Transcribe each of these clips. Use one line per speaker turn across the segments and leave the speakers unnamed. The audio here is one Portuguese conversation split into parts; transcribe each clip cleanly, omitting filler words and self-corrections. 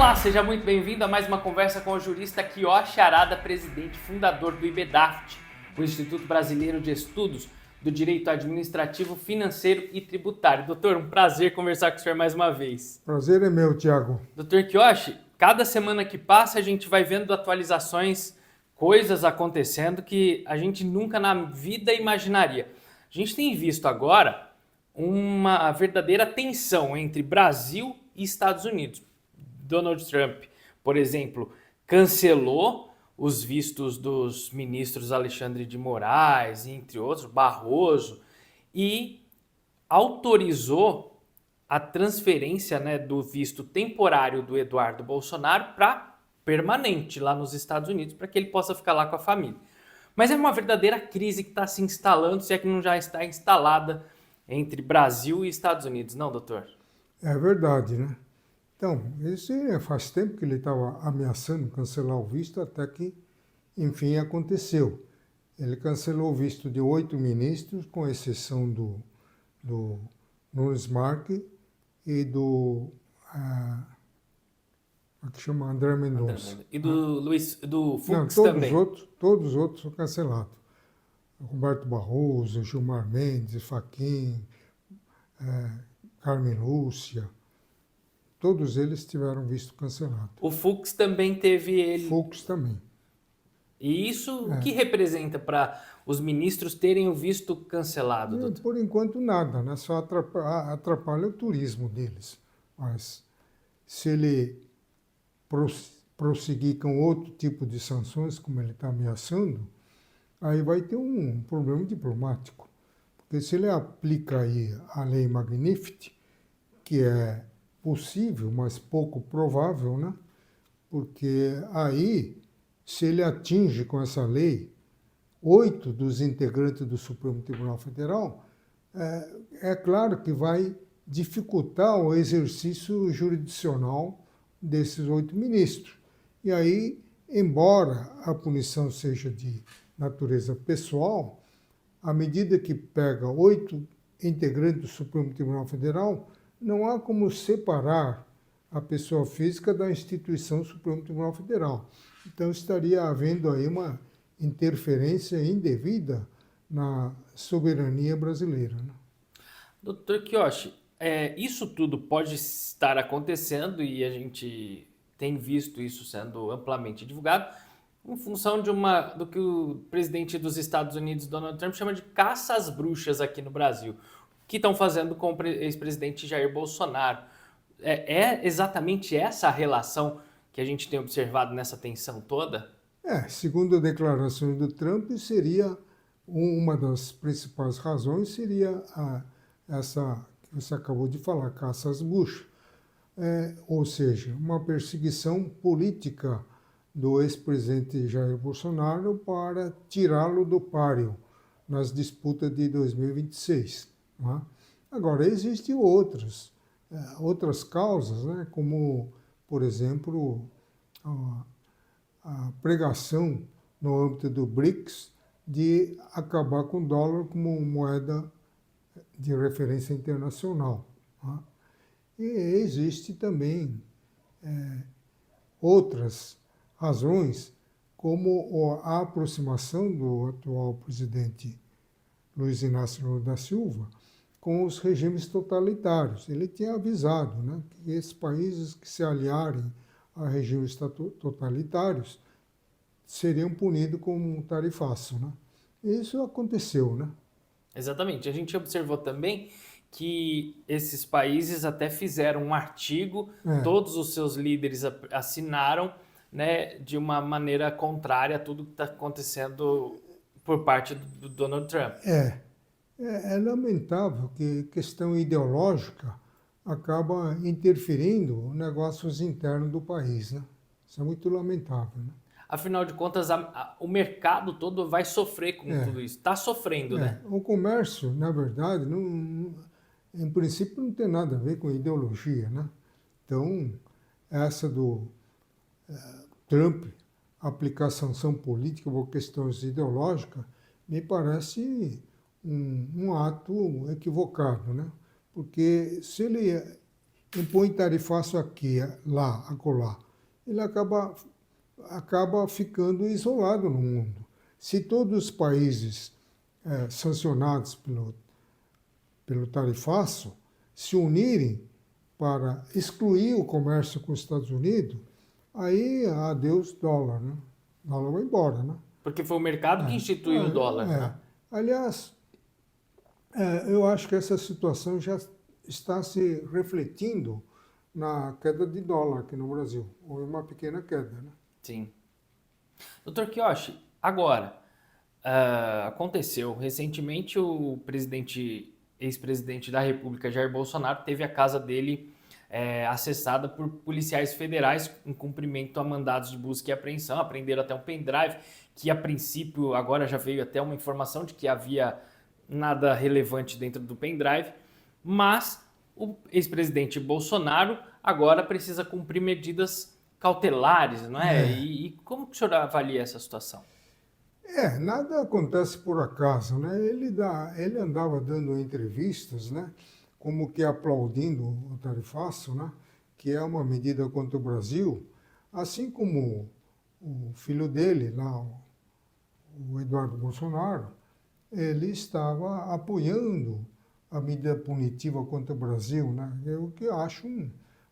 Olá, seja muito bem-vindo a mais uma conversa com o jurista Kiyoshi Arada, presidente e fundador do IBDAFT, o Instituto Brasileiro de Estudos do Direito Administrativo, Financeiro e Tributário. Doutor, um prazer conversar com o senhor mais uma vez.
Prazer é meu, Tiago.
Doutor Kiyoshi, cada semana que passa a gente vai vendo atualizações, coisas acontecendo que a gente nunca na vida imaginaria. A gente tem visto agora uma verdadeira tensão entre Brasil e Estados Unidos. Donald Trump, por exemplo, cancelou os vistos dos ministros Alexandre de Moraes, entre outros, Barroso, e autorizou a transferência, do visto temporário do Eduardo Bolsonaro para permanente lá nos Estados Unidos, para que ele possa ficar lá com a família. Mas é uma verdadeira crise que está se instalando, se é que não já está instalada entre Brasil e Estados Unidos, não, doutor?
É verdade, né? Então, faz tempo que ele estava ameaçando cancelar o visto, até que, enfim, aconteceu. Ele cancelou o visto de 8 ministros, com exceção do Nunes Marques e que chama André Mendonça.
E do Fux
Não,
também.
Todos os outros foram cancelados. Roberto Barroso, Gilmar Mendes, Fachin, Carmen Lúcia, todos eles tiveram visto cancelado.
O Fux também teve ele.
Fux também.
E isso o que representa para os ministros terem o visto cancelado, doutor?
Por enquanto nada, né? Só atrapalha o turismo deles. Mas se ele prosseguir com outro tipo de sanções, como ele está ameaçando, aí vai ter um problema diplomático. Porque se ele aplica aí a lei Magnificat, que é possível, mas pouco provável, né? Porque aí, se ele atinge com essa lei 8 dos integrantes do Supremo Tribunal Federal, é claro que vai dificultar o exercício jurisdicional desses 8 ministros. E aí, embora a punição seja de natureza pessoal, à medida que pega 8 integrantes do Supremo Tribunal Federal, não há como separar a pessoa física da instituição Supremo Tribunal Federal. Então estaria havendo aí uma interferência indevida na soberania brasileira, né?
Doutor Kiyoshi, isso tudo pode estar acontecendo e a gente tem visto isso sendo amplamente divulgado em função do que o presidente dos Estados Unidos, Donald Trump, chama de caça às bruxas aqui no Brasil, que estão fazendo com o ex-presidente Jair Bolsonaro. É exatamente essa a relação que a gente tem observado nessa tensão toda?
Segundo a declaração do Trump, seria uma das principais razões seria essa que você acabou de falar, caça às bruxas. Ou seja, uma perseguição política do ex-presidente Jair Bolsonaro para tirá-lo do páreo nas disputas de 2026. Né? Agora, existem outras causas, né? Como, por exemplo, a pregação no âmbito do BRICS de acabar com o dólar como moeda de referência internacional. Né? E existe também outras razões, como a aproximação do atual presidente Luiz Inácio Lula da Silva com os regimes totalitários. Ele tinha avisado, né, que esses países que se aliarem a regimes totalitários seriam punidos com um tarifaço, né? Isso aconteceu, né?
Exatamente. A gente observou também que esses países até fizeram um artigo, todos os seus líderes assinaram, né, de uma maneira contrária a tudo que está acontecendo por parte do Donald Trump.
É lamentável que questão ideológica acaba interferindo nos negócios internos do país, né? Isso é muito lamentável, né?
Afinal de contas, o mercado todo vai sofrer com tudo isso. Está sofrendo, né?
O comércio, na verdade, em princípio não tem nada a ver com ideologia, né? Então, essa do Trump aplicar sanção política por questões ideológicas me parece um ato equivocado, né? Porque se ele impõe tarifaço aqui, lá, acolá, ele acaba ficando isolado no mundo. Se todos os países sancionados pelo tarifaço se unirem para excluir o comércio com os Estados Unidos, aí adeus dólar, né? O dólar vai embora, né?
Porque foi o mercado que instituiu o dólar, né?
Aliás, eu acho que essa situação já está se refletindo na queda de dólar aqui no Brasil. Houve uma pequena queda, né?
Sim. Doutor Kiyoshi, agora, aconteceu recentemente o ex-presidente da República, Jair Bolsonaro, teve a casa dele acessada por policiais federais em cumprimento a mandados de busca e apreensão. Apreenderam até um pendrive, que a princípio agora já veio até uma informação de que havia nada relevante dentro do pendrive, mas o ex-presidente Bolsonaro agora precisa cumprir medidas cautelares, não é? E como que o senhor avalia essa situação?
Nada acontece por acaso, né? Ele andava dando entrevistas, né? Como que aplaudindo o tarifaço, né? Que é uma medida contra o Brasil, assim como o filho dele, lá, o Eduardo Bolsonaro, ele estava apoiando a medida punitiva contra o Brasil, né? Eu que acho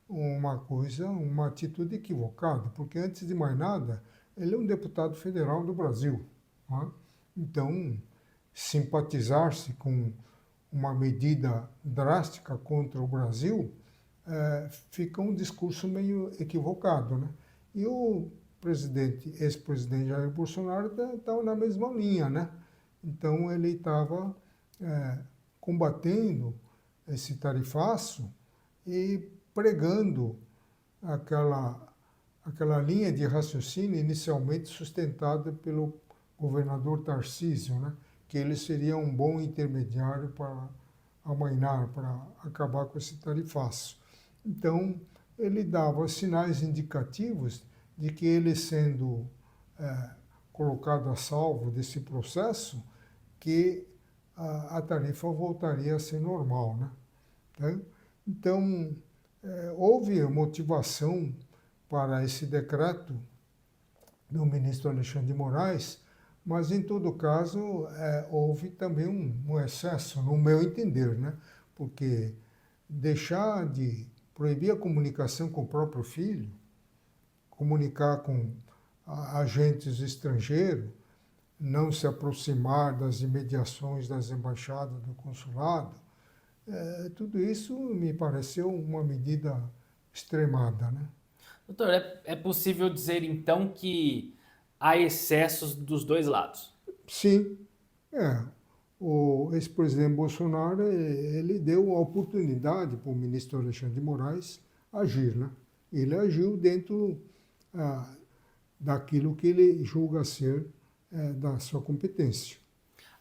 uma atitude equivocada, porque antes de mais nada, ele é um deputado federal do Brasil, né? Então, simpatizar-se com uma medida drástica contra o Brasil fica um discurso meio equivocado, né? E o ex-presidente Jair Bolsonaro estava na mesma linha, né? Então ele estava combatendo esse tarifaço e pregando aquela linha de raciocínio inicialmente sustentada pelo governador Tarcísio, né? Que ele seria um bom intermediário para amainar, para acabar com esse tarifaço. Então, ele dava sinais indicativos de que ele sendo colocado a salvo desse processo, que a tarifa voltaria a ser normal, né? Então, houve motivação para esse decreto do ministro Alexandre de Moraes, mas, em todo caso, houve também um excesso, no meu entender, né? Porque deixar de proibir a comunicação com o próprio filho, comunicar com agentes estrangeiros, não se aproximar das imediações das embaixadas do consulado, tudo isso me pareceu uma medida extremada, né?
Doutor, é possível dizer então que há excessos dos dois lados?
Sim, o ex-presidente Bolsonaro, ele deu a oportunidade para o ministro Alexandre de Moraes agir, né? Ele agiu dentro daquilo que ele julga ser da sua competência.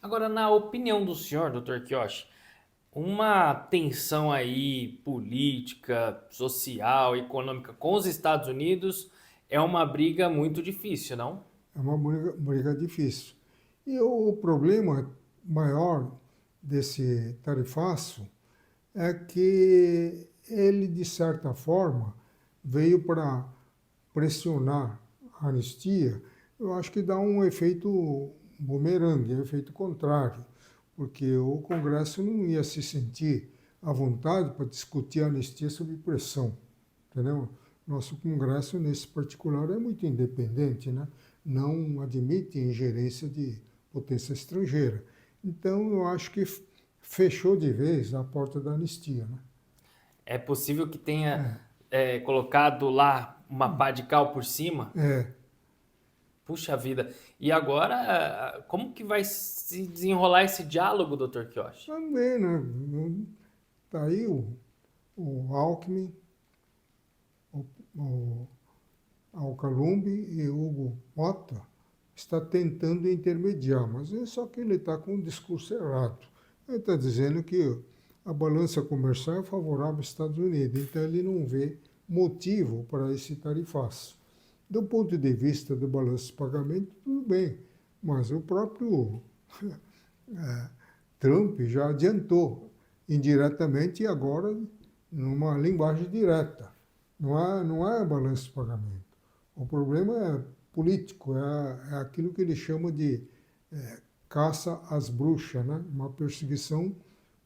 Agora, na opinião do senhor, doutor Kiyoshi, uma tensão aí política, social, econômica com os Estados Unidos é uma briga muito difícil, não?
É uma briga difícil. E o problema maior desse tarifaço é que ele, de certa forma, veio para pressionar a anistia. Eu acho que dá um efeito bumerangue, um efeito contrário, porque o Congresso não ia se sentir à vontade para discutir a anistia sob pressão, entendeu? Nosso Congresso, nesse particular, é muito independente, né? Não admite ingerência de potência estrangeira. Então, eu acho que fechou de vez a porta da anistia, né?
É possível que tenha colocado lá uma pá de cal por cima? Puxa vida. E agora, como que vai se desenrolar esse diálogo, doutor Kiyoshi?
Também, né? Está aí o Alckmin, o Alcalumbi e o Hugo Mota está tentando intermediar, mas só que ele está com um discurso errado. Ele está dizendo que a balança comercial é favorável aos Estados Unidos, então ele não vê motivo para esse tarifaço. Do ponto de vista do balanço de pagamento, tudo bem, mas o próprio Trump já adiantou indiretamente e agora numa linguagem direta. Não é balanço de pagamento. O problema é político, é aquilo que eles chamam de caça às bruxas, né? Uma perseguição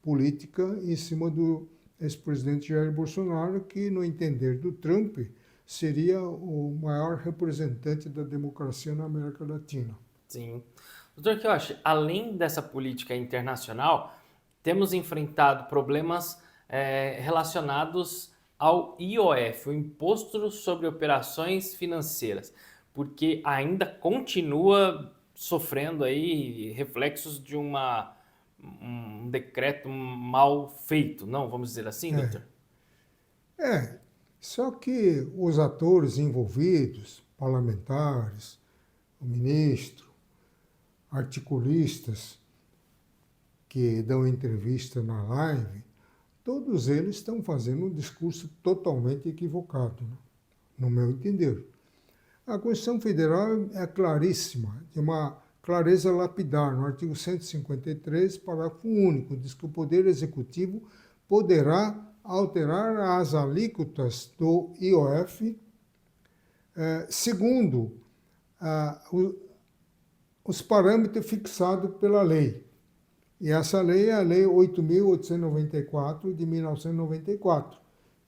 política em cima do ex-presidente Jair Bolsonaro, que, no entender do Trump, seria o maior representante da democracia na América Latina.
Sim. Doutor Kiyoshi, além dessa política internacional, temos enfrentado problemas relacionados ao IOF, o Imposto sobre Operações Financeiras, porque ainda continua sofrendo aí reflexos de um decreto mal feito, não? Vamos dizer assim, doutor?
Só que os atores envolvidos, parlamentares, o ministro, articulistas que dão entrevista na live, todos eles estão fazendo um discurso totalmente equivocado, né? No meu entender. A Constituição Federal é claríssima, de uma clareza lapidar. No artigo 153, parágrafo único, diz que o Poder Executivo poderá alterar as alíquotas do IOF segundo os parâmetros fixados pela lei. E essa lei é a Lei 8.894, de 1994,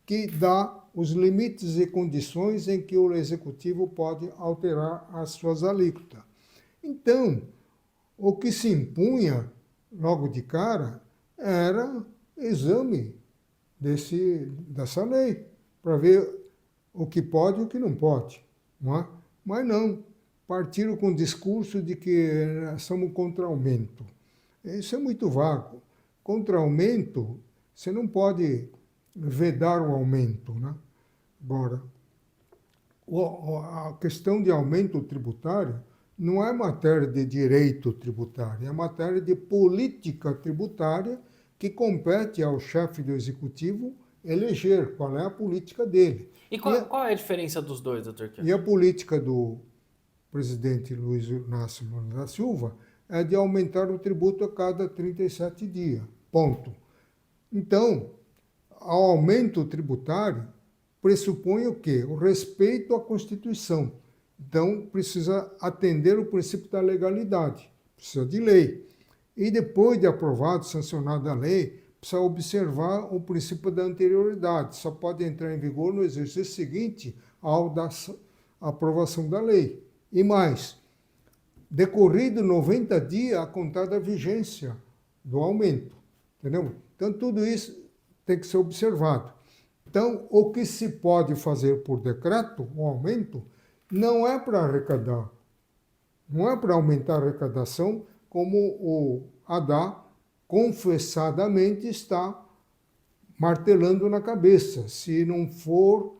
que dá os limites e condições em que o Executivo pode alterar as suas alíquotas. Então, o que se impunha logo de cara era exame dessa lei, para ver o que pode e o que não pode. Não é? Mas não, partiram com o discurso de que somos contra aumento. Isso é muito vago. Contra aumento, você não pode vedar o aumento, né? Agora, a questão de aumento tributário não é matéria de direito tributário, é matéria de política tributária que compete ao chefe do executivo eleger qual é a política dele.
E qual é a diferença dos dois, doutor Kiyoshi?
E a política do presidente Luiz Inácio Lula da Silva é de aumentar o tributo a cada 37 dias. Ponto. Então, o aumento tributário pressupõe o quê? O respeito à Constituição. Então, precisa atender o princípio da legalidade, precisa de lei. E depois de aprovado, sancionada a lei, precisa observar o princípio da anterioridade. Só pode entrar em vigor no exercício seguinte ao da aprovação da lei. E mais, decorrido 90 dias a contar da vigência do aumento. Entendeu? Então, tudo isso tem que ser observado. Então, o que se pode fazer por decreto, o aumento, não é para arrecadar, não é para aumentar a arrecadação, como o Haddad confessadamente está martelando na cabeça. Se não for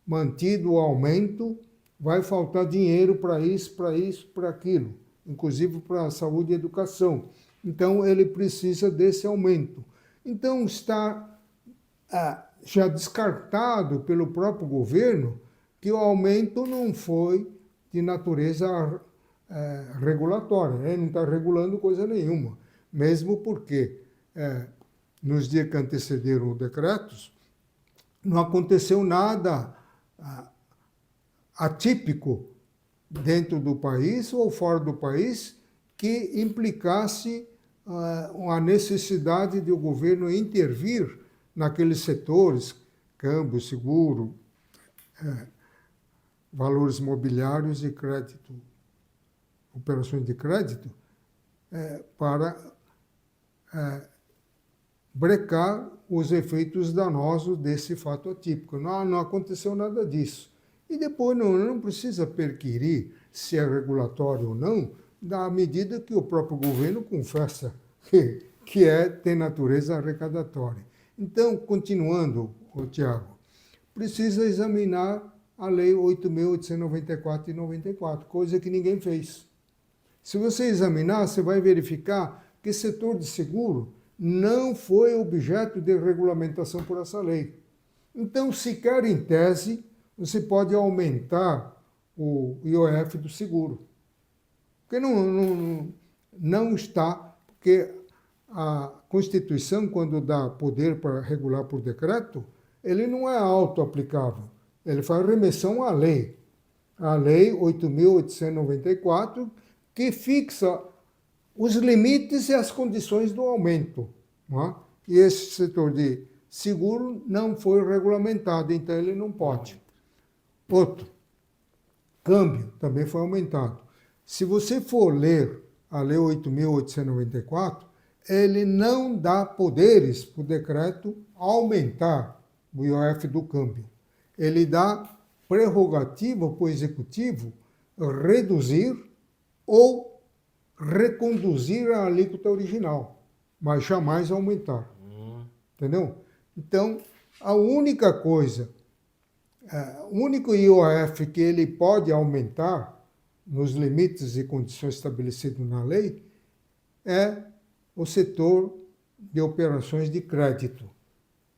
mantido o aumento, vai faltar dinheiro para isso, para aquilo, inclusive para a saúde e educação. Então, ele precisa desse aumento. Então, está já descartado pelo próprio governo que o aumento não foi de natureza regulatória. Ele não está regulando coisa nenhuma. Mesmo porque, nos dias que antecederam os decretos, não aconteceu nada atípico dentro do país ou fora do país que implicasse a necessidade de o governo intervir naqueles setores, câmbio, seguro, valores mobiliários e crédito, operações de crédito, para brecar os efeitos danosos desse fato atípico. Não aconteceu nada disso. E depois não precisa perquirir se é regulatório ou não, na medida que o próprio governo confessa que tem natureza arrecadatória. Então, continuando, Tiago, precisa examinar a Lei 8.894 de 94, coisa que ninguém fez. Se você examinar, você vai verificar que o setor de seguro não foi objeto de regulamentação por essa lei. Então, sequer em tese, você pode aumentar o IOF do seguro. Porque não está, porque a Constituição, quando dá poder para regular por decreto, ele não é auto-aplicável. Ele faz remessão à lei. A Lei 8.894, que fixa os limites e as condições do aumento. Não é? E esse setor de seguro não foi regulamentado, então ele não pode. Outro, câmbio também foi aumentado. Se você for ler a Lei 8.894, ele não dá poderes para o decreto aumentar o IOF do câmbio. Ele dá prerrogativa para o executivo reduzir ou reconduzir a alíquota original, mas jamais aumentar. Entendeu? Então, a única coisa, o único IOF que ele pode aumentar nos limites e condições estabelecidos na lei é o setor de operações de crédito.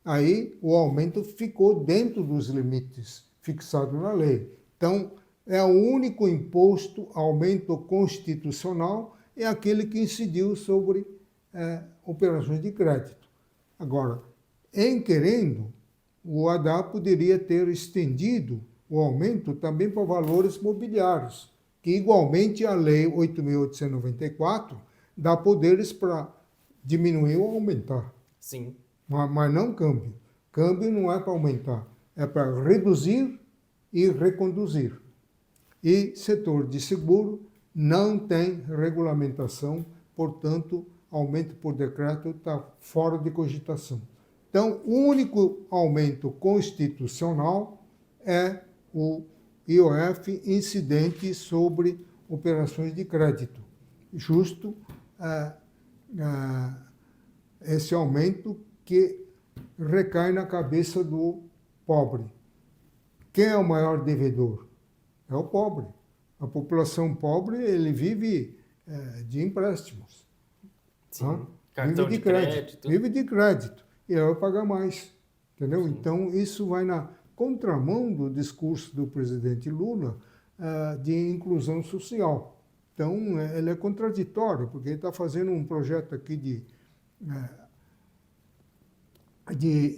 Aí o aumento ficou dentro dos limites fixados na lei. Então, é o único imposto, aumento constitucional, é aquele que incidiu sobre operações de crédito. Agora, em querendo, o Haddad poderia ter estendido o aumento também para valores mobiliários, que igualmente a Lei 8.894 dá poderes para diminuir ou aumentar.
Sim.
Mas não câmbio. Câmbio não é para aumentar, é para reduzir e reconduzir. E setor de seguro não tem regulamentação, portanto, aumento por decreto está fora de cogitação. Então, o único aumento constitucional é o IOF incidente sobre operações de crédito. Justo esse aumento que recai na cabeça do pobre. Quem é o maior devedor? É o pobre. A população pobre, ele vive de empréstimos.
Sim. Cartão de crédito.
Vive de crédito. E ela vai pagar mais. Entendeu?
Sim.
Então, isso vai na contramão do discurso do presidente Lula de inclusão social. Então, ele é contraditório, porque ele está fazendo um projeto aqui de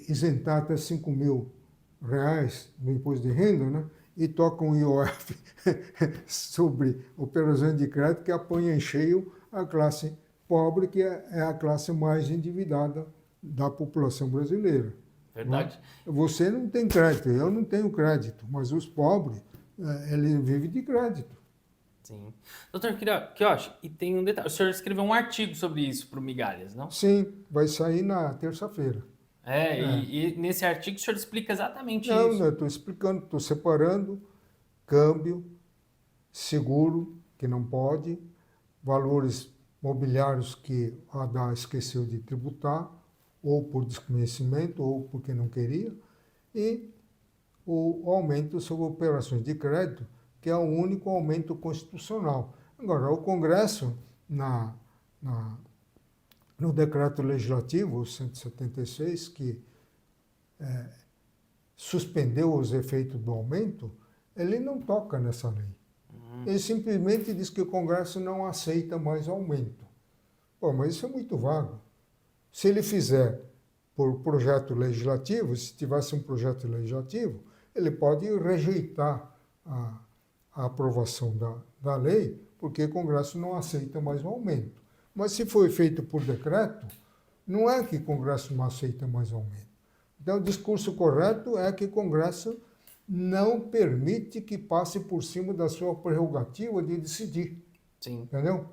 isentar até R$5.000 no imposto de renda, né? E toca um IOF sobre operações de crédito que apanha em cheio a classe pobre, que é a classe mais endividada da população brasileira.
Verdade.
Né? Você não tem crédito, eu não tenho crédito, mas os pobres, eles vivem de crédito.
Sim. Doutor Queiroz, e tem um detalhe, o senhor escreveu um artigo sobre isso para o Migalhas, não?
Sim, vai sair na terça-feira.
E nesse artigo o senhor explica exatamente
Não,
isso.
eu estou explicando, estou separando câmbio, seguro, que não pode, valores mobiliários que a ADA esqueceu de tributar, ou por desconhecimento, ou porque não queria, e o aumento sobre operações de crédito, que é o único aumento constitucional. Agora, o Congresso, no decreto legislativo 176, que suspendeu os efeitos do aumento, ele não toca nessa lei. Ele simplesmente diz que o Congresso não aceita mais aumento. Pô, mas isso é muito vago. Se ele fizer por projeto legislativo, se tivesse um projeto legislativo, ele pode rejeitar a aprovação da lei, porque o Congresso não aceita mais o aumento. Mas se foi feito por decreto, não é que o Congresso não aceita mais o aumento. Então, o discurso correto é que o Congresso não permite que passe por cima da sua prerrogativa de decidir.
Sim.
Entendeu?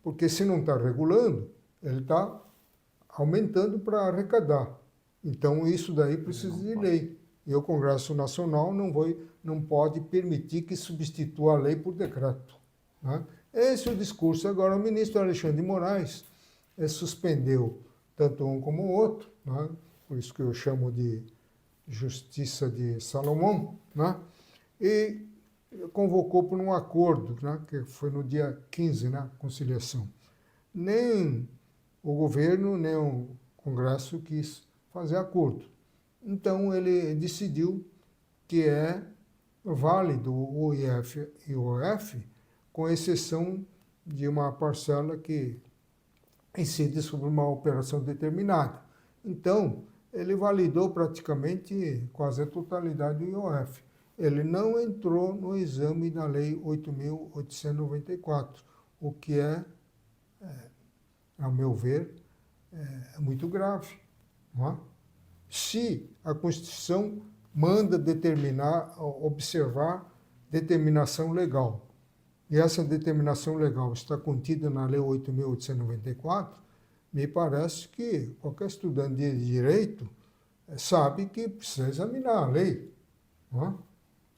Porque se não está regulando, ele está aumentando para arrecadar. Então, isso daí precisa de lei. E o Congresso Nacional não pode permitir que substitua a lei por decreto. Né? Esse é o discurso. Agora, o ministro Alexandre de Moraes suspendeu tanto um como o outro, né? Por isso que eu chamo de Justiça de Salomão, né? E convocou por um acordo, né? Que foi no dia 15, né? Conciliação. Nem o governo, nem o Congresso quis fazer acordo. Então, ele decidiu que é válido o IF e o OF, com exceção de uma parcela que incide sobre uma operação determinada. Então, ele validou praticamente quase a totalidade do IOF. Ele não entrou no exame da Lei 8.894, o que ao meu ver, é muito grave. Não é? Se a Constituição manda determinar, observar determinação legal, e essa determinação legal está contida na Lei 8.894, me parece que qualquer estudante de direito sabe que precisa examinar a lei. Não é?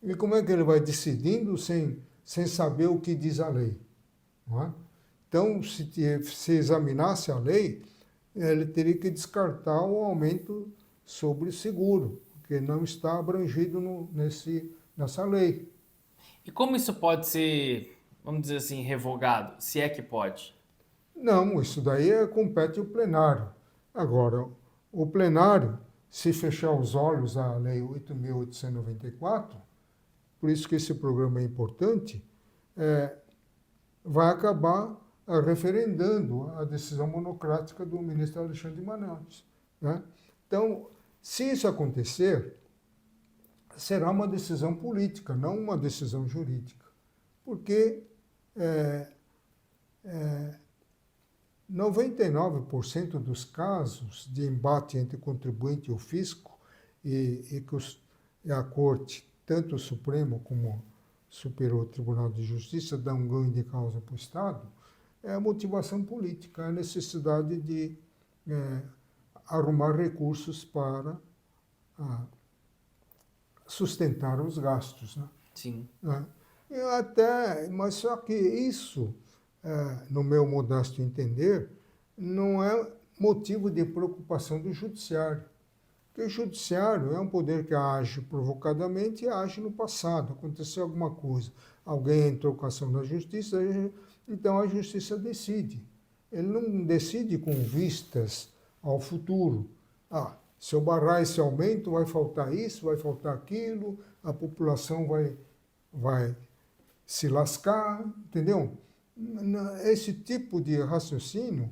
E como é que ele vai decidindo sem saber o que diz a lei? Não é? Então, se examinasse a lei, ele teria que descartar o aumento sobre seguro, porque não está abrangido nessa lei.
E como isso pode ser, vamos dizer assim, revogado, se é que pode?
Não, isso daí compete ao plenário. Agora, o plenário, se fechar os olhos à Lei 8.894, por isso que esse programa é importante, vai acabar referendando a decisão monocrática do ministro Alexandre de Moraes. Né? Então, se isso acontecer, será uma decisão política, não uma decisão jurídica. Porque 99% dos casos de embate entre contribuinte e o fisco, e que a Corte, tanto o Supremo como o Superior Tribunal de Justiça, dão um ganho de causa para o Estado, é a motivação política, a necessidade de arrumar recursos para sustentar os gastos. Né?
Sim.
Mas só que isso, no meu modesto entender, não é motivo de preocupação do judiciário. Porque o judiciário é um poder que age provocadamente e age no passado. Aconteceu alguma coisa, alguém entrou com ação na justiça, então a justiça decide. Ele não decide com vistas ao futuro. Se eu barrar esse aumento, vai faltar isso, vai faltar aquilo, a população vai se lascar, entendeu? Esse tipo de raciocínio,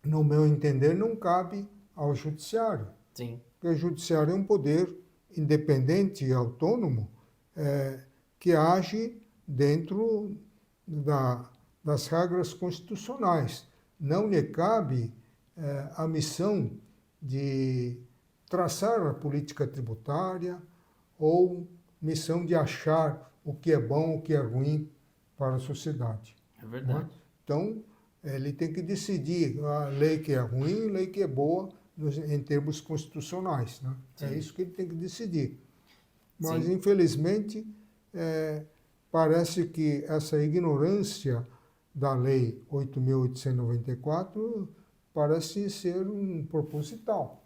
no meu entender, não cabe ao judiciário.
Sim.
Porque o judiciário é um poder independente e autônomo que age dentro das regras constitucionais. Não lhe cabe a missão de traçar a política tributária ou missão de achar o que é bom, o que é ruim para a sociedade.
É verdade.
Então, ele tem que decidir a lei que é ruim e a lei que é boa em termos constitucionais. Né? É isso que ele tem que decidir. Mas,
Sim.
infelizmente, parece que essa ignorância da Lei 8.894 parece ser proposital.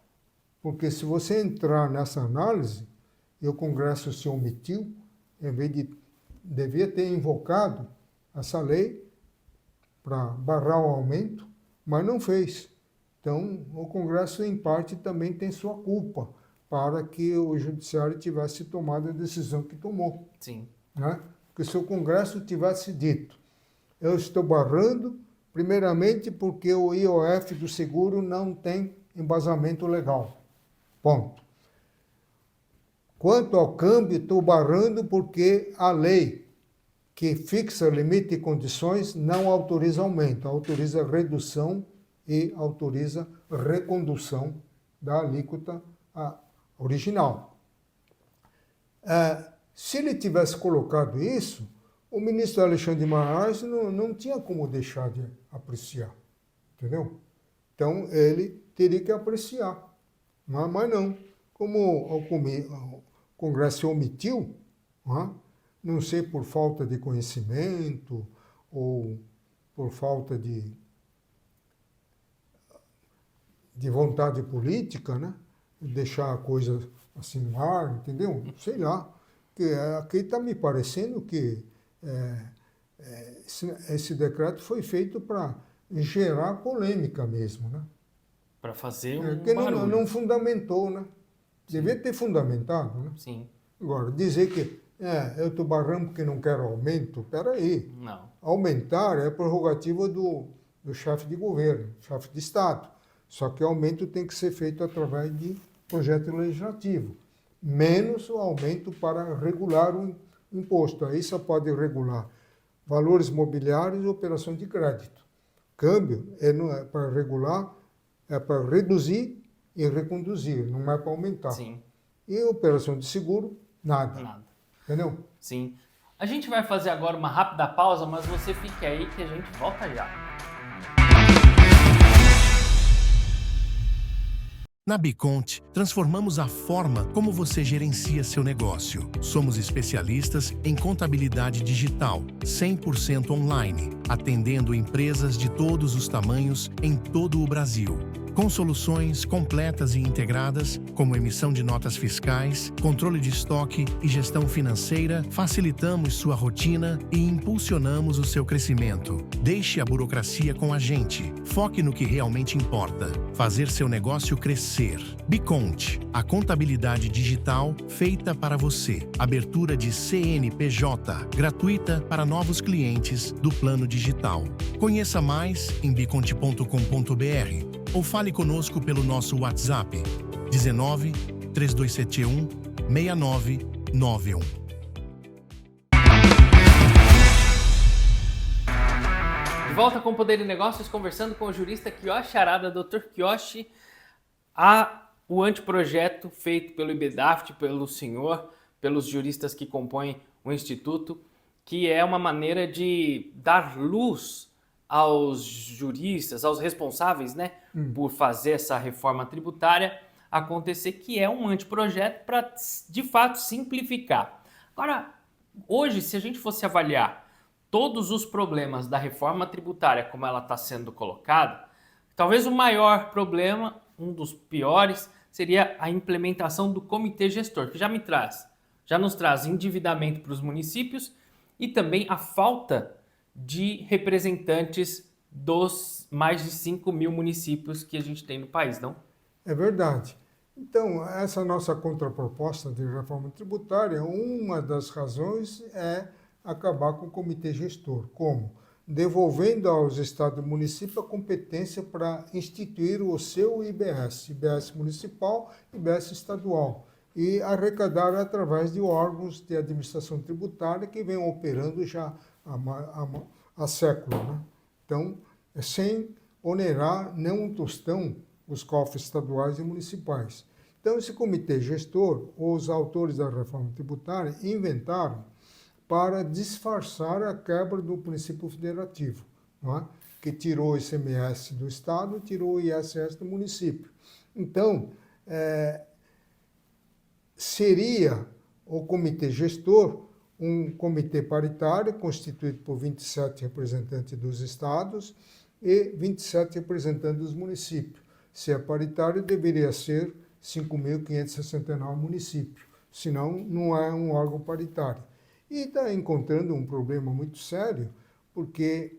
Porque se você entrar nessa análise, e o Congresso se omitiu, em vez de devia ter invocado essa lei para barrar o aumento, mas não fez. Então, o Congresso, em parte, também tem sua culpa para que o Judiciário tivesse tomado a decisão que tomou.
Sim.
Né? Porque se o Congresso tivesse dito, eu estou barrando, primeiramente porque o IOF do seguro não tem embasamento legal. Ponto. Quanto ao câmbio, estou barrando porque a lei que fixa limite e condições não autoriza aumento, autoriza redução e autoriza recondução da alíquota original. Se ele tivesse colocado isso, o ministro Alexandre de Moraes não tinha como deixar de apreciar, entendeu? Então, ele teria que apreciar, mas não. Como o Congresso omitiu, não sei por falta de conhecimento ou por falta de vontade política, né? Deixar a coisa assim no ar, entendeu? Sei lá. Porque aqui está me parecendo que esse decreto foi feito para gerar polêmica mesmo, né?
Para fazer
Que
barulho.
não fundamentou, né? Devia ter fundamentado, né?
Sim.
Agora, dizer que eu estou barrando porque não quero aumento, peraí.
Não.
Aumentar é prerrogativa do do chefe de governo, chefe de Estado. Só que o aumento tem que ser feito através de projeto legislativo, menos o aumento para regular o imposto. Aí só pode regular valores mobiliários e operação de crédito. Câmbio não é para regular, é para reduzir e reconduzir, não é para aumentar.
Sim.
E operação de seguro, nada.
Nada.
Entendeu?
Sim. A gente vai fazer agora uma rápida pausa, mas você fique aí que a gente volta já.
Na Biconte, transformamos a forma como você gerencia seu negócio. Somos especialistas em contabilidade digital, 100% online, atendendo empresas de todos os tamanhos em todo o Brasil. Com soluções completas e integradas, como emissão de notas fiscais, controle de estoque e gestão financeira, facilitamos sua rotina e impulsionamos o seu crescimento. Deixe a burocracia com a gente. Foque no que realmente importa. Fazer seu negócio crescer. Biconte, a contabilidade digital feita para você. Abertura de CNPJ, gratuita para novos clientes do plano digital. Conheça mais em biconte.com.br ou fale conosco pelo nosso WhatsApp 19 3271 6991.
De volta com o Poder e Negócios, conversando com o jurista Kiyoshi Harada, Dr. Kiyoshi, o anteprojeto feito pelo IBDAFT, pelo senhor, pelos juristas que compõem o Instituto, que é uma maneira de dar luz aos juristas, aos responsáveis, né, por fazer essa reforma tributária acontecer, que é um anteprojeto para, de fato, simplificar. Agora, hoje, se a gente fosse avaliar todos os problemas da reforma tributária como ela está sendo colocada, talvez o maior problema, um dos piores, seria a implementação do comitê gestor, que já nos traz endividamento para os municípios e também a falta de representantes dos mais de 5 mil municípios que a gente tem no país, não?
É verdade. Então, essa nossa contraproposta de reforma tributária, uma das razões é acabar com o comitê gestor. Como? Devolvendo aos estados e municípios a competência para instituir o seu IBS, IBS municipal, IBS estadual, e arrecadar através de órgãos de administração tributária que vêm operando já há séculos, né? Então, sem onerar nem um tostão os cofres estaduais e municipais. Então, esse comitê gestor, os autores da reforma tributária, inventaram para disfarçar a quebra do princípio federativo, não é? Que tirou o ICMS do Estado, tirou o ISS do município. Então, seria o comitê gestor um comitê paritário constituído por 27 representantes dos estados e 27 representantes dos municípios. Se é paritário, deveria ser 5.569 municípios, senão não é um órgão paritário. E está encontrando um problema muito sério, porque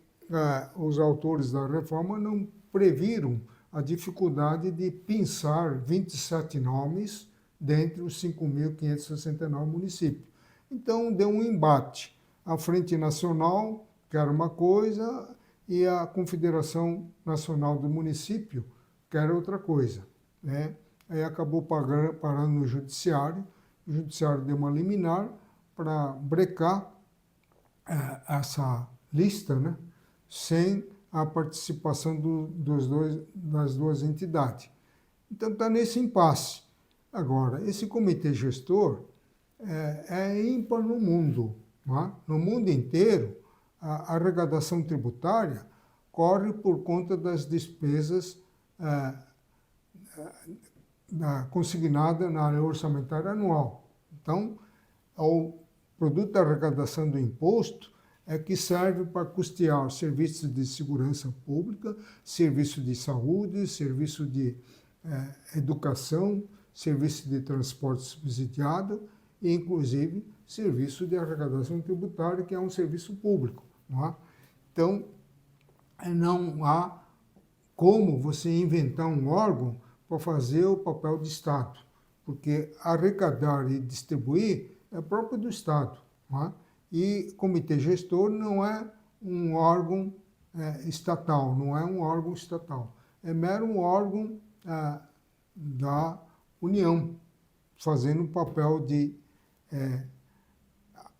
os autores da reforma não previram a dificuldade de pensar 27 nomes dentre os 5.569 municípios. Então, deu um embate. A Frente Nacional quer uma coisa e a Confederação Nacional do Município quer outra coisa, né? Aí acabou parando no Judiciário, o Judiciário deu uma liminar para brecar essa lista, né? Sem a participação das duas entidades. Então, está nesse impasse. Agora, esse comitê gestor é ímpar no mundo. Não é? No mundo inteiro, a arrecadação tributária corre por conta das despesas consignadas na lei orçamentária anual. Então, o produto da arrecadação do imposto é que serve para custear serviços de segurança pública, serviço de saúde, serviço de educação, serviço de transporte subsidiado e, inclusive, serviço de arrecadação tributária, que é um serviço público. Não é? Então, não há como você inventar um órgão para fazer o papel de Estado, porque arrecadar e distribuir é próprio do Estado. Não é? E comitê gestor não é um órgão estatal, não é um órgão estatal. É mero um órgão da União, fazendo o papel de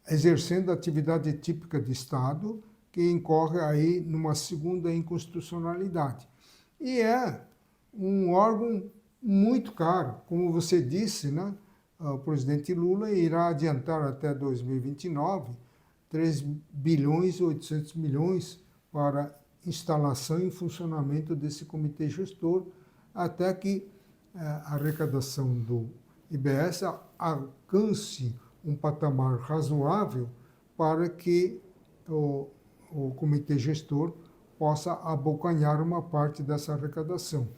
exercendo a atividade típica de Estado, que incorre aí numa segunda inconstitucionalidade. E é um órgão muito caro. Como você disse, né? O presidente Lula irá adiantar até 2029 3 bilhões e 800 milhões para instalação e funcionamento desse comitê gestor, até que a arrecadação do IBS alcance um patamar razoável para que o comitê gestor possa abocanhar uma parte dessa arrecadação.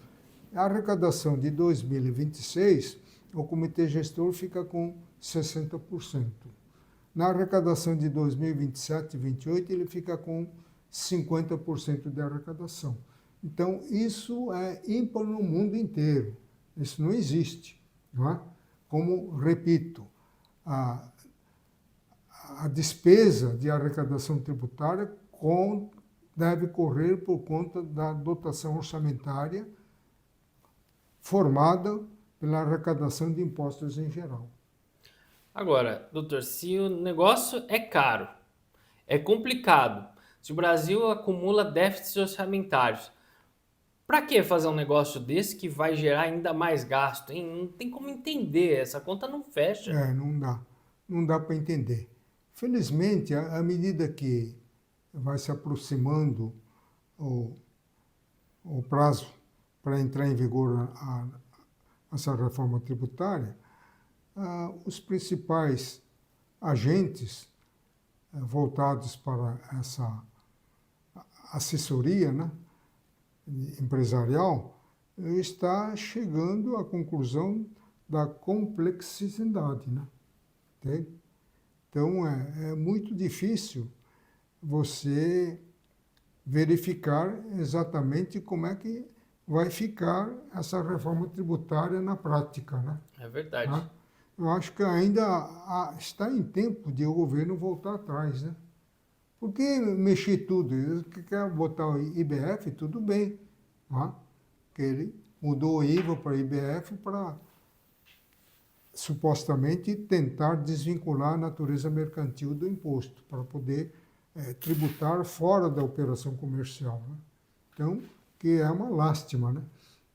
A arrecadação de 2026, o comitê gestor fica com 60%. Na arrecadação de 2027 e 2028, ele fica com 50% de arrecadação. Então, isso é ímpar no mundo inteiro. Isso não existe. Não é? Como, repito, a despesa de arrecadação tributária deve correr por conta da dotação orçamentária formada pela arrecadação de impostos em geral.
Agora, doutor, se o negócio é caro, é complicado, se o Brasil acumula déficits orçamentários, para que fazer um negócio desse que vai gerar ainda mais gasto, hein? Não tem como entender, essa conta não fecha.
Não dá. Não dá para entender. Felizmente, à medida que vai se aproximando o prazo para entrar em vigor essa reforma tributária, os principais agentes voltados para essa assessoria, né, empresarial, está chegando à conclusão da complexidade, né? Okay? Então, é muito difícil você verificar exatamente como é que vai ficar essa reforma tributária na prática, né?
É verdade.
Tá? Eu acho que ainda está em tempo de o governo voltar atrás, né? Por que mexer tudo? Ele quer botar o IBF, tudo bem. Tá? Que ele mudou o IVA para IBF para supostamente tentar desvincular a natureza mercantil do imposto, para poder tributar fora da operação comercial. Né? Então, que é uma lástima, né?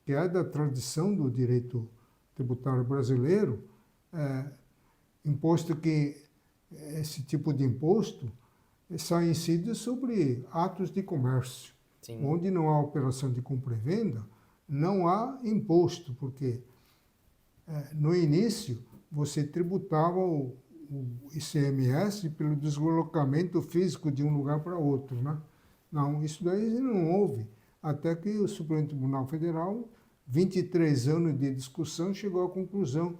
Que é da tradição do direito tributário brasileiro, imposto que esse tipo de imposto só incide sobre atos de comércio. Sim. Onde não há operação de compra e venda, não há imposto, porque no início você tributava o ICMS pelo deslocamento físico de um lugar para outro, né? Não, isso daí não houve, até que o Supremo Tribunal Federal, 23 anos de discussão, chegou à conclusão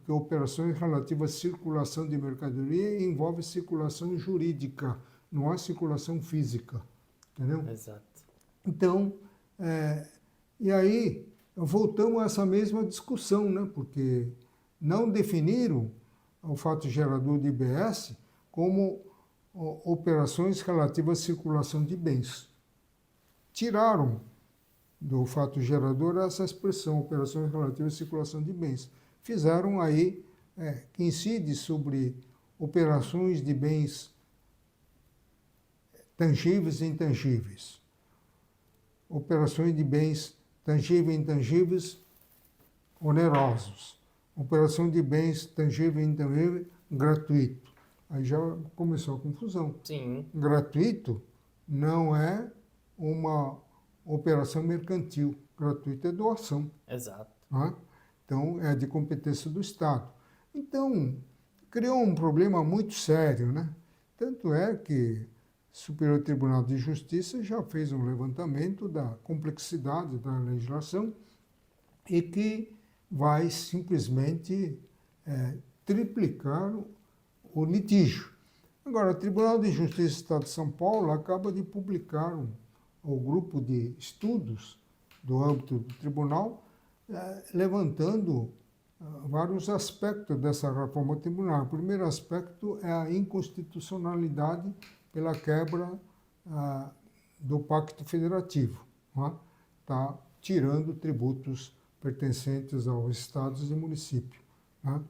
que operações relativas à circulação de mercadoria envolvem circulação jurídica, não há circulação física, entendeu?
Exato.
Então, e aí voltamos a essa mesma discussão, né? Porque não definiram o fato gerador de IBS como operações relativas à circulação de bens. Tiraram do fato gerador essa expressão, operações relativas à circulação de bens. Fizeram aí, que incide sobre operações de bens tangíveis e intangíveis. Operações de bens tangíveis e intangíveis onerosos. Operação de bens tangíveis e intangíveis gratuito. Aí já começou a confusão.
Sim.
Gratuito não é uma operação mercantil. Gratuito é doação.
Exato.
Né? Então, é de competência do Estado. Então, criou um problema muito sério, né? Tanto é que o Superior Tribunal de Justiça já fez um levantamento da complexidade da legislação e que vai simplesmente triplicar o litígio. Agora, o Tribunal de Justiça do Estado de São Paulo acaba de publicar um grupo de estudos do âmbito do tribunal, levantando vários aspectos dessa reforma tributária. O primeiro aspecto é a inconstitucionalidade pela quebra do Pacto Federativo. Está tirando tributos pertencentes aos estados e municípios. Né?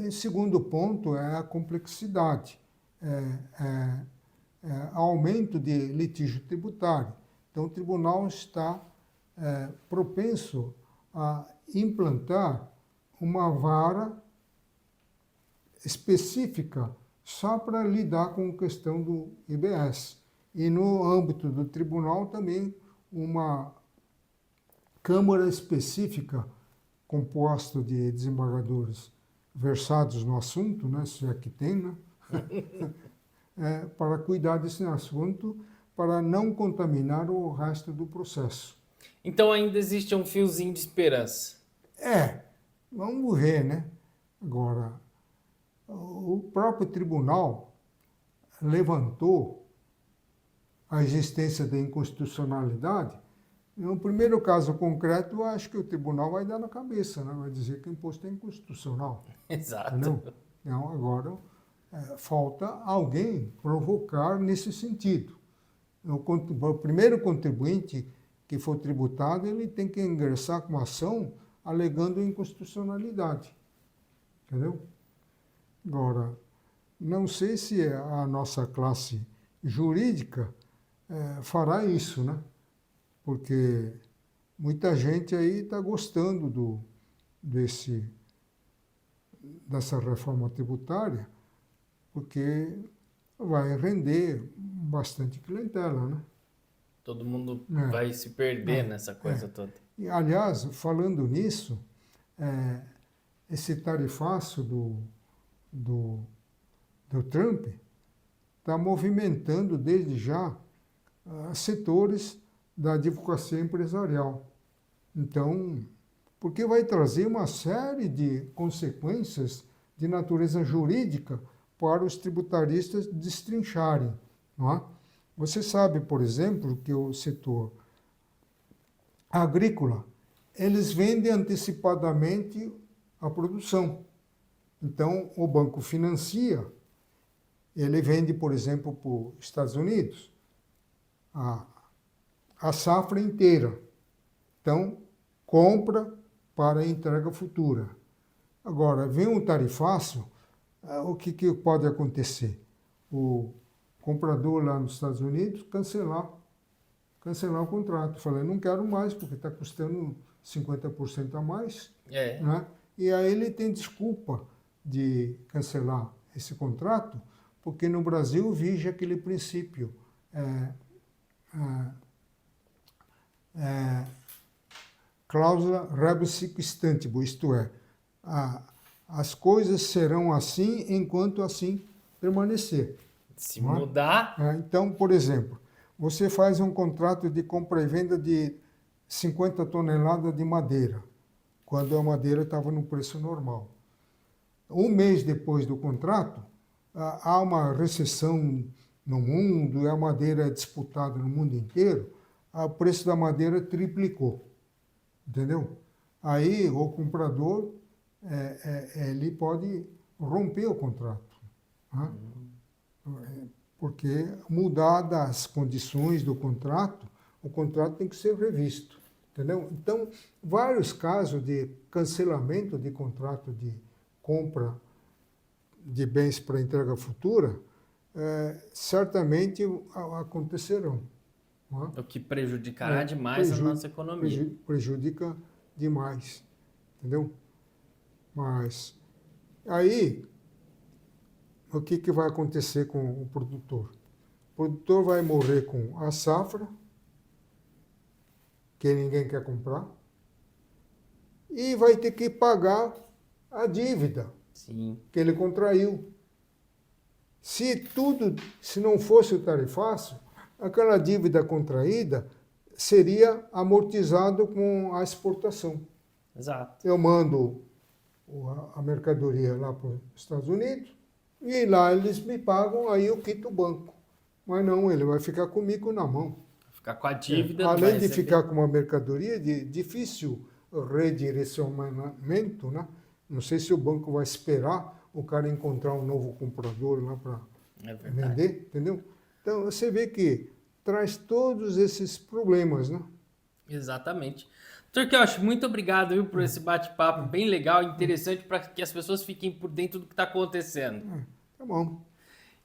E segundo ponto é a complexidade, aumento de litígio tributário. Então, o tribunal está propenso a implantar uma vara específica só para lidar com a questão do IBS. E no âmbito do tribunal também uma câmara específica composta de desembargadores versados no assunto, né, se é que tem, né, para cuidar desse assunto, para não contaminar o resto do processo.
Então ainda existe um fiozinho de esperança.
Vamos ver, né? Agora, o próprio tribunal levantou a existência da inconstitucionalidade. No primeiro caso concreto, eu acho que o tribunal vai dar na cabeça, né? Vai dizer que o imposto é inconstitucional.
Exato.
Entendeu? Então, agora, falta alguém provocar nesse sentido. O primeiro contribuinte que for tributado, ele tem que ingressar com uma ação alegando inconstitucionalidade. Entendeu? Agora, não sei se a nossa classe jurídica fará isso, né? Porque muita gente aí está gostando dessa reforma tributária, porque vai render bastante clientela, né?
Todo mundo vai se perder nessa coisa toda.
E, aliás, falando nisso, esse tarifaço do Trump está movimentando desde já setores da advocacia empresarial. Então, porque vai trazer uma série de consequências de natureza jurídica para os tributaristas destrincharem. Não é? Você sabe, por exemplo, que o setor agrícola, eles vendem antecipadamente a produção. Então, o banco financia, ele vende, por exemplo, para os Estados Unidos, a safra inteira. Então, compra para entrega futura. Agora, vem um tarifaço, o que pode acontecer? O comprador lá nos Estados Unidos cancelar o contrato. Falei, não quero mais, porque está custando 50% a mais. Né? E aí ele tem desculpa de cancelar esse contrato, porque no Brasil vige aquele princípio cláusula rebus sic stantibus, isto é, as coisas serão assim enquanto assim permanecer.
Se mudar...
Então, por exemplo, você faz um contrato de compra e venda de 50 toneladas de madeira, quando a madeira estava no preço normal. Um mês depois do contrato, há uma recessão no mundo, a madeira é disputada no mundo inteiro, o preço da madeira triplicou, entendeu? Aí o comprador ele pode romper o contrato, né? Porque mudadas as condições do contrato, o contrato tem que ser revisto, entendeu? Então, vários casos de cancelamento de contrato de compra de bens para entrega futura certamente acontecerão.
O que prejudicará demais a nossa economia.
Prejudica demais, entendeu? Mas aí, o que vai acontecer com o produtor? O produtor vai morrer com a safra, que ninguém quer comprar, e vai ter que pagar a dívida que ele contraiu. Se não fosse o tarifaço, aquela dívida contraída seria amortizado com a exportação.
Exato.
Eu mando a mercadoria lá para os Estados Unidos e lá eles me pagam, aí eu quito o banco. Mas não, ele vai ficar comigo na mão.
Ficar com a dívida.
Além de ficar com uma mercadoria de difícil redirecionamento, né? Não sei se o banco vai esperar o cara encontrar um novo comprador lá para vender, entendeu? Então, você vê que traz todos esses problemas, né?
Exatamente. Dr. Kiyoshi, muito obrigado, viu, por esse bate-papo bem legal e interessante para que as pessoas fiquem por dentro do que está acontecendo.
Tá bom.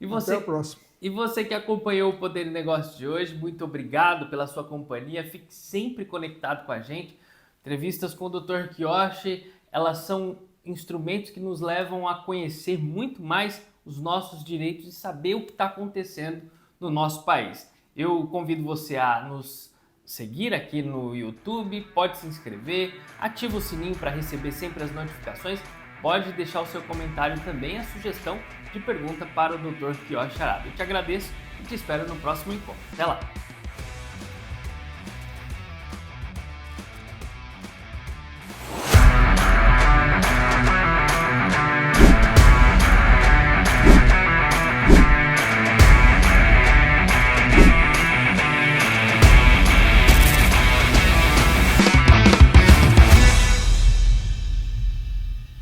E
Até a próxima.
E você que acompanhou o Poder e Negócio de hoje, muito obrigado pela sua companhia. Fique sempre conectado com a gente. Entrevistas com o Dr. Kiyoshi, elas são instrumentos que nos levam a conhecer muito mais os nossos direitos e saber o que está acontecendo no nosso país. Eu convido você a nos seguir aqui no YouTube, pode se inscrever, ativa o sininho para receber sempre as notificações, pode deixar o seu comentário também, a sugestão de pergunta para o Dr. Kiyoshi Arada. Eu te agradeço e te espero no próximo encontro. Até lá!